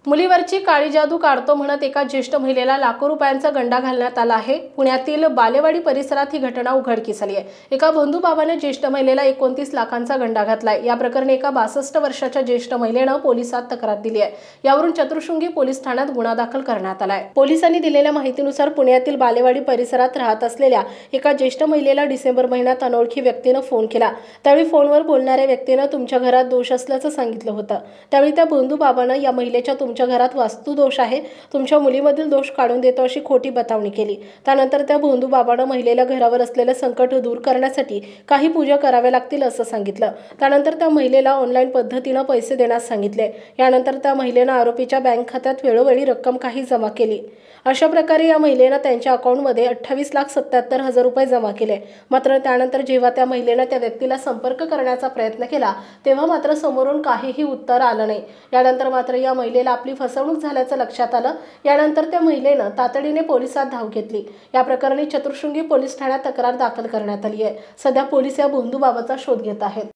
मुलीवरची काळी जादू काढतो म्हणत एका ज्येष्ठ महिलेला लाखो रुपयांचा गंडा घालण्यात आला आहे। पुण्यातील बालेवाडी परिसरात ही घटना उघडकीस आली आहे। एका बंधुभावाने ज्येष्ठ महिलेला 29 लाखांचा गंडा घातलाय। या प्रकरणी एका 62 वर्षाच्या ज्येष्ठ महिलेने पोलिसात तक्रार दिली आहे। यावरून चतुर्शृंगी पोलीस ठाण्यात गुन्हा दाखल करण्यात आलाय। पोलिसांनी दिलेल्या माहितीनुसार पुण्यातील बालेवाडी परिसरात राहत असलेल्या एका ज्येष्ठ महिलेला डिसेंबर महिन्यात अनोळखी व्यक्तीने फोन केला। त्यावेळी फोनवर बोलणाऱ्या व्यक्तीने तुमच्या घरात दोष असल्याचं सांगितलं होतं। त्यावेळी त्या बंधुभावाने या महिलेच्या तुमच्या घरात वास्तू दोष आहे, तुमच्या मुलीमधील दोष काढून देतो अशी खोटी बतावणी केली। त्यानंतर त्या बंधुभावाने महिलेला घरावर असलेले संकट दूर करण्यासाठी काही पूजा कराव्या लागतील असं सांगितलं। त्यानंतर त्या महिलेला ऑनलाईन पद्धतीने पैसे देण्यास सांगितले। यानंतर त्या महिलेने आरोपीच्या बँक खात्यात वेळोवेळी रक्कम काही जमा केली। अशा प्रकारे या महिलेने त्यांच्या अकाउंटमध्ये 28,77,000 रुपये जमा केले। मात्र त्यानंतर जेव्हा त्या महिलेने त्या व्यक्तीला संपर्क करण्याचा प्रयत्न केला तेव्हा मात्र समोरून काहीही उत्तर आलं नाही। यानंतर मात्र या महिलेला आपली फसवणूक झाल्याचं लक्षात आलं। यानंतर त्या महिलेने तातडीने पोलिसात धाव घेतली। या प्रकरणी चतुर्शृंगी पोलीस ठाण्यात तक्रार दाखल करण्यात आली आहे। सध्या पोलीस या बंधुभावाचा शोध घेत आहेत।